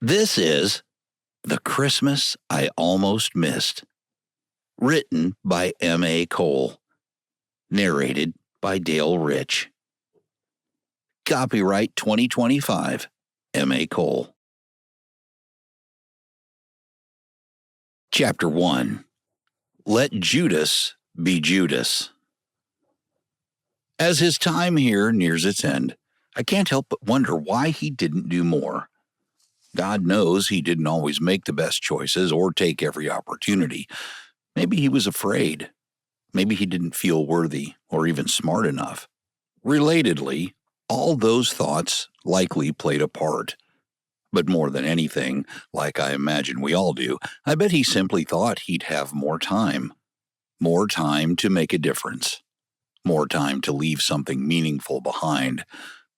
This is The Christmas I Almost Missed, written by M.A. Cole, narrated by Dale Rich. Copyright 2025, M.A. Cole. Chapter 1. Let Judas be Judas. As his time here nears its end, I can't help but wonder why he didn't do more. God knows he didn't always make the best choices or take every opportunity. Maybe he was afraid. Maybe he didn't feel worthy or even smart enough. Relatedly, all those thoughts likely played a part. But more than anything, like I imagine we all do, I bet he simply thought he'd have more time. More time to make a difference. More time to leave something meaningful behind.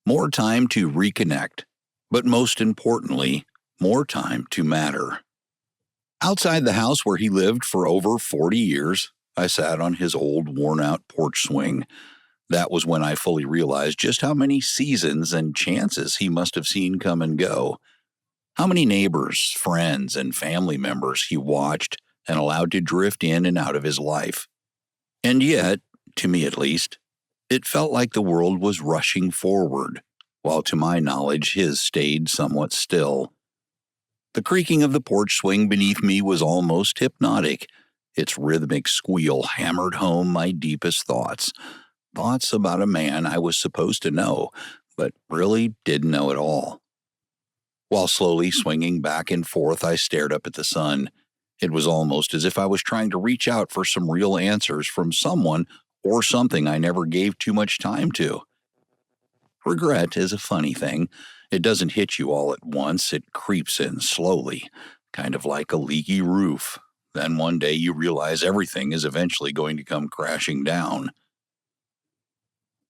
More time to reconnect. But most importantly, more time to matter. Outside the house where he lived for over 40 years, I sat on his old, worn-out porch swing. That was when I fully realized just how many seasons and chances he must have seen come and go. How many neighbors, friends, and family members he watched and allowed to drift in and out of his life. And yet, to me at least, it felt like the world was rushing forward, while to my knowledge his stayed somewhat still. The creaking of the porch swing beneath me was almost hypnotic. Its rhythmic squeal hammered home my deepest thoughts. Thoughts about a man I was supposed to know, but really didn't know at all. While slowly swinging back and forth, I stared up at the sun. It was almost as if I was trying to reach out for some real answers from someone or something I never gave too much time to. Regret is a funny thing. It doesn't hit you all at once. It creeps in slowly, kind of like a leaky roof. Then one day you realize everything is eventually going to come crashing down.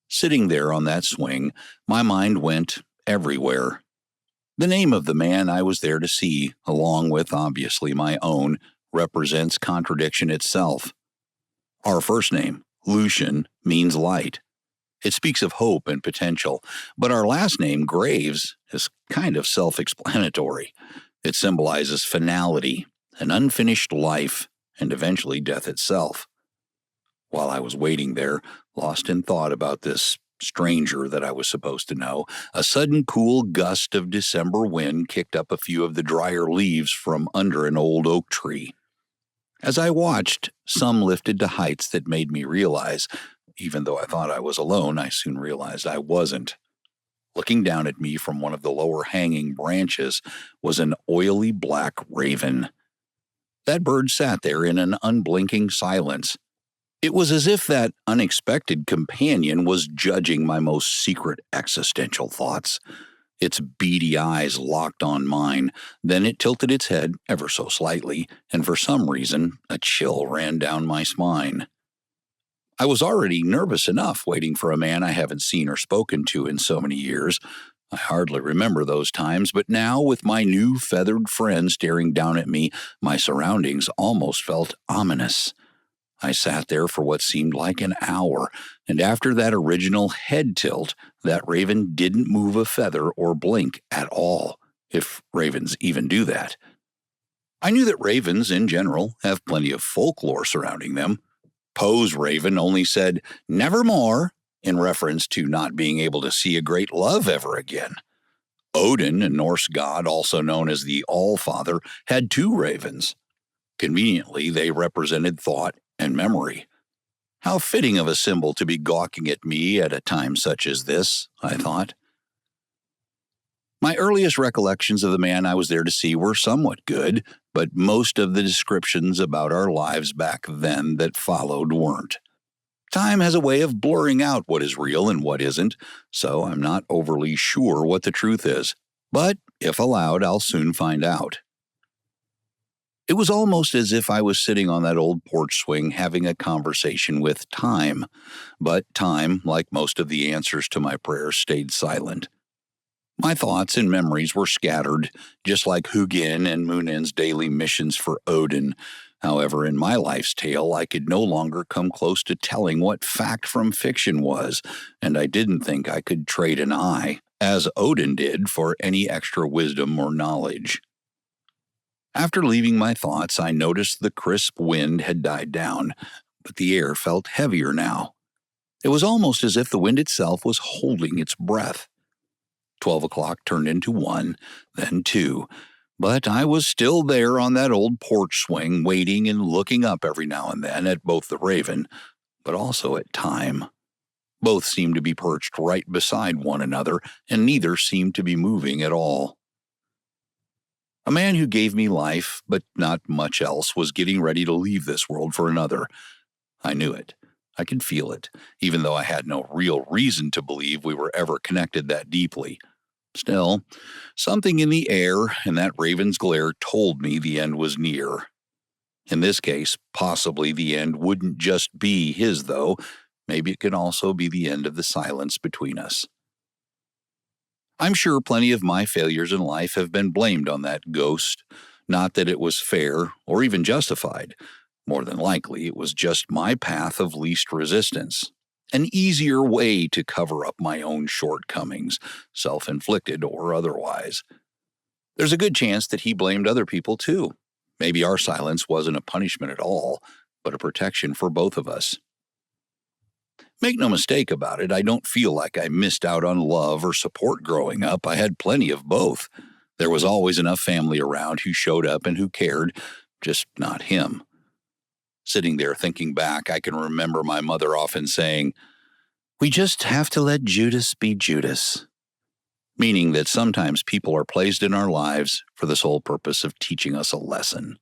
Sitting there on that swing, my mind went everywhere. The name of the man I was there to see, along with obviously my own, represents contradiction itself. Our first name, Lucian, means light. It speaks of hope and potential, but our last name, Graves, is kind of self-explanatory. It symbolizes finality, an unfinished life, and eventually death itself. While I was waiting there, lost in thought about this stranger that I was supposed to know, a sudden cool gust of December wind kicked up a few of the drier leaves from under an old oak tree. As I watched, some lifted to heights that made me realize, even though I thought I was alone, I soon realized I wasn't. Looking down at me from one of the lower hanging branches was an oily black raven. That bird sat there in an unblinking silence. It was as if that unexpected companion was judging my most secret existential thoughts. Its beady eyes locked on mine, then it tilted its head ever so slightly, and for some reason, a chill ran down my spine. I was already nervous enough waiting for a man I haven't seen or spoken to in so many years. I hardly remember those times, but now, with my new feathered friend staring down at me, my surroundings almost felt ominous. I sat there for what seemed like an hour, and after that original head tilt, that raven didn't move a feather or blink at all, if ravens even do that. I knew that ravens, in general, have plenty of folklore surrounding them. Poe's raven only said, "Nevermore," in reference to not being able to see a great love ever again. Odin, a Norse god also known as the All-Father, had two ravens. Conveniently, they represented thought and memory. How fitting of a symbol to be gawking at me at a time such as this, I thought. My earliest recollections of the man I was there to see were somewhat good, but most of the descriptions about our lives back then that followed weren't. Time has a way of blurring out what is real and what isn't, so I'm not overly sure what the truth is. But, if allowed, I'll soon find out. It was almost as if I was sitting on that old porch swing having a conversation with time. But time, like most of the answers to my prayers, stayed silent. My thoughts and memories were scattered, just like Hugin and Munin's daily missions for Odin. However, in my life's tale, I could no longer come close to telling what fact from fiction was, and I didn't think I could trade an eye, as Odin did for any extra wisdom or knowledge. After leaving my thoughts, I noticed the crisp wind had died down, but the air felt heavier now. It was almost as if the wind itself was holding its breath. 12 o'clock turned into 1, then 2, but I was still there on that old porch swing, waiting and looking up every now and then at both the raven, but also at time. Both seemed to be perched right beside one another, and neither seemed to be moving at all. A man who gave me life, but not much else, was getting ready to leave this world for another. I knew it. I could feel it, even though I had no real reason to believe we were ever connected that deeply. Still, something in the air and that raven's glare told me the end was near. In this case, possibly the end wouldn't just be his, though. Maybe it could also be the end of the silence between us. I'm sure plenty of my failures in life have been blamed on that ghost. Not that it was fair or even justified. More than likely, it was just my path of least resistance. An easier way to cover up my own shortcomings, self-inflicted or otherwise. There's a good chance that he blamed other people too. Maybe our silence wasn't a punishment at all, but a protection for both of us. Make no mistake about it, I don't feel like I missed out on love or support growing up. I had plenty of both. There was always enough family around who showed up and who cared, just not him. Sitting there thinking back, I can remember my mother often saying, "We just have to let Judas be Judas," meaning that sometimes people are placed in our lives for the sole purpose of teaching us a lesson.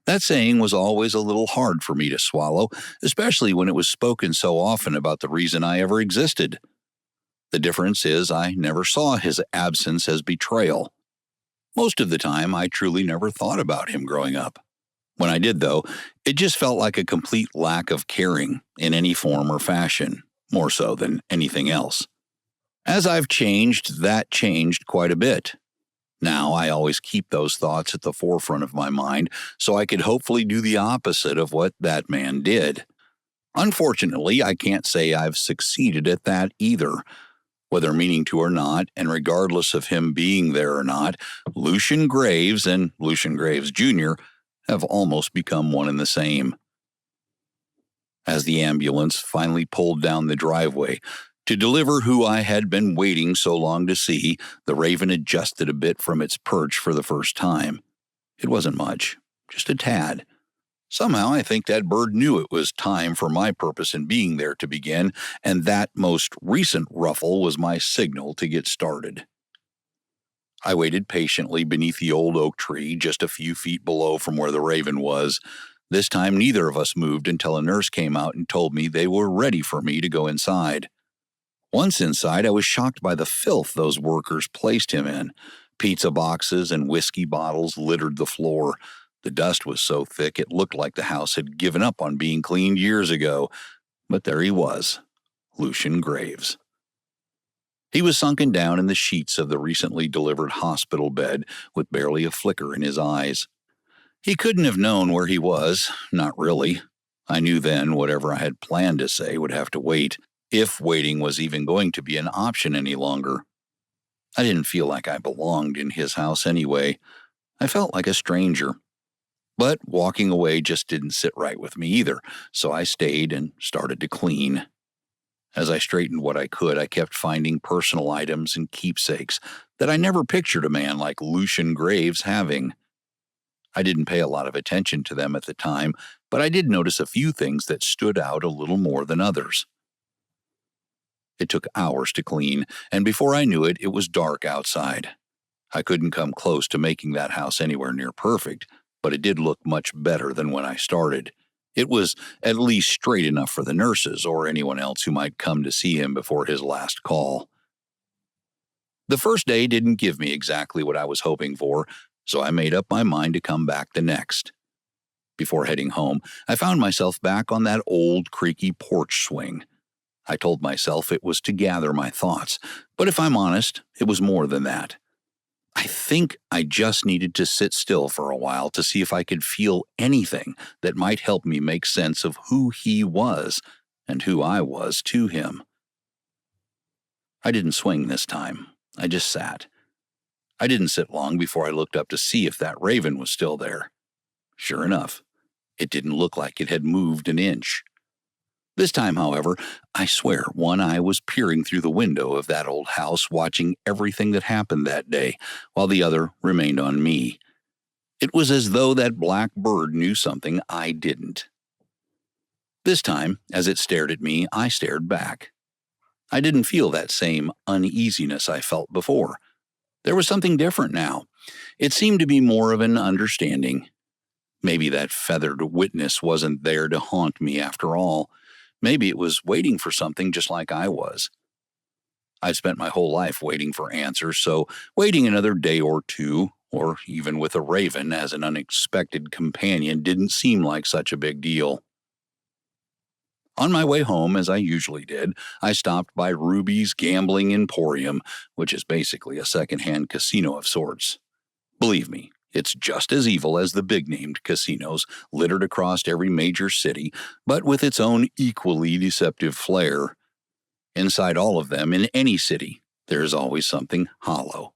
That saying was always a little hard for me to swallow, especially when it was spoken so often about the reason I ever existed. The difference is I never saw his absence as betrayal. Most of the time, I truly never thought about him growing up. When I did, though, it just felt like a complete lack of caring in any form or fashion, more so than anything else. As I've changed, that changed quite a bit. Now I always keep those thoughts at the forefront of my mind, so I could hopefully do the opposite of what that man did. Unfortunately, I can't say I've succeeded at that either. Whether meaning to or not, and regardless of him being there or not, Lucian Graves and Lucian Graves Jr. have almost become one and the same. As the ambulance finally pulled down the driveway to deliver who I had been waiting so long to see, the raven adjusted a bit from its perch for the first time. It wasn't much, just a tad. Somehow I think that bird knew it was time for my purpose in being there to begin, and that most recent ruffle was my signal to get started. I waited patiently beneath the old oak tree, just a few feet below from where the raven was. This time neither of us moved until a nurse came out and told me they were ready for me to go inside. Once inside, I was shocked by the filth those workers placed him in. Pizza boxes and whiskey bottles littered the floor. The dust was so thick it looked like the house had given up on being cleaned years ago. But there he was, Lucian Graves. He was sunken down in the sheets of the recently delivered hospital bed with barely a flicker in his eyes. He couldn't have known where he was, not really. I knew then whatever I had planned to say would have to wait, if waiting was even going to be an option any longer. I didn't feel like I belonged in his house anyway. I felt like a stranger. But walking away just didn't sit right with me either, so I stayed and started to clean. As I straightened what I could, I kept finding personal items and keepsakes that I never pictured a man like Lucian Graves having. I didn't pay a lot of attention to them at the time, but I did notice a few things that stood out a little more than others. It took hours to clean, and before I knew it, it was dark outside. I couldn't come close to making that house anywhere near perfect, but it did look much better than when I started. It was at least straight enough for the nurses or anyone else who might come to see him before his last call. The first day didn't give me exactly what I was hoping for, so I made up my mind to come back the next. Before heading home, I found myself back on that old creaky porch swing. I told myself it was to gather my thoughts, but if I'm honest, it was more than that. I think I just needed to sit still for a while to see if I could feel anything that might help me make sense of who he was and who I was to him. I didn't swing this time. I just sat. I didn't sit long before I looked up to see if that raven was still there. Sure enough, it didn't look like it had moved an inch. This time, however, I swear one eye was peering through the window of that old house, watching everything that happened that day, while the other remained on me. It was as though that black bird knew something I didn't. This time, as it stared at me, I stared back. I didn't feel that same uneasiness I felt before. There was something different now. It seemed to be more of an understanding. Maybe that feathered witness wasn't there to haunt me after all. Maybe it was waiting for something just like I was. I've spent my whole life waiting for answers, so waiting another day or two, or even with a raven as an unexpected companion, didn't seem like such a big deal. On my way home, as I usually did, I stopped by Ruby's Gambling Emporium, which is basically a second-hand casino of sorts. Believe me, it's just as evil as the big-named casinos littered across every major city, but with its own equally deceptive flair. Inside all of them, in any city, there is always something hollow.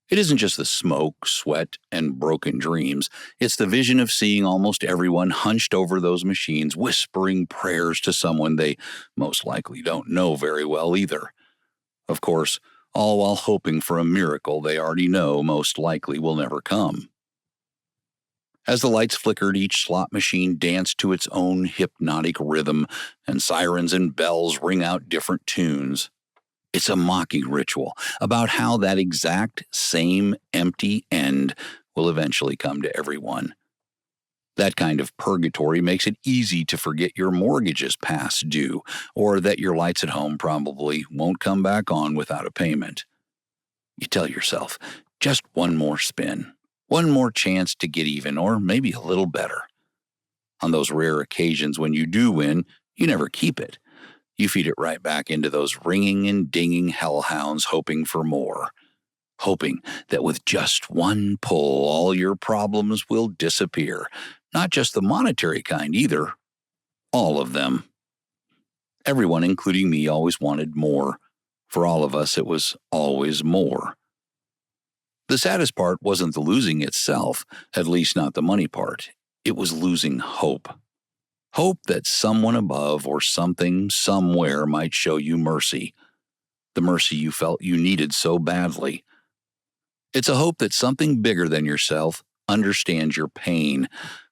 It isn't just the smoke, sweat, and broken dreams. It's the vision of seeing almost everyone hunched over those machines, whispering prayers to someone they most likely don't know very well either. Of course, all while hoping for a miracle they already know most likely will never come. As the lights flickered, each slot machine danced to its own hypnotic rhythm, and sirens and bells ring out different tunes. It's a mocking ritual about how that exact same empty end will eventually come to everyone. That kind of purgatory makes it easy to forget your mortgage is past due, or that your lights at home probably won't come back on without a payment. You tell yourself, just one more spin, one more chance to get even, or maybe a little better. On those rare occasions when you do win, you never keep it. You feed it right back into those ringing and dinging hellhounds, hoping for more. Hoping that with just one pull, all your problems will disappear. Not just the monetary kind either. All of them. Everyone, including me, always wanted more. For all of us, it was always more. The saddest part wasn't the losing itself, at least not the money part. It was losing hope. Hope that someone above or something somewhere might show you mercy. The mercy you felt you needed so badly. It's a hope that something bigger than yourself understands your pain.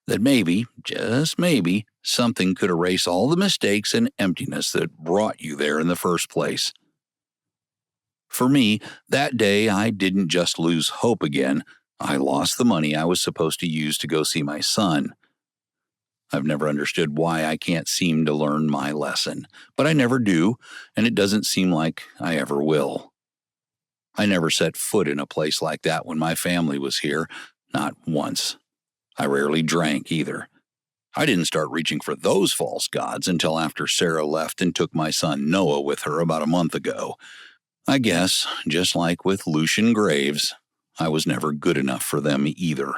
That maybe, just maybe, something could erase all the mistakes and emptiness that brought you there in the first place. For me, that day I didn't just lose hope again. I lost the money I was supposed to use to go see my son. I've never understood why I can't seem to learn my lesson, but I never do, and it doesn't seem like I ever will. I never set foot in a place like that when my family was here, not once. I rarely drank either. I didn't start reaching for those false gods until after Sarah left and took my son Noah with her about a month ago. I guess, just like with Lucian Graves, I was never good enough for them either.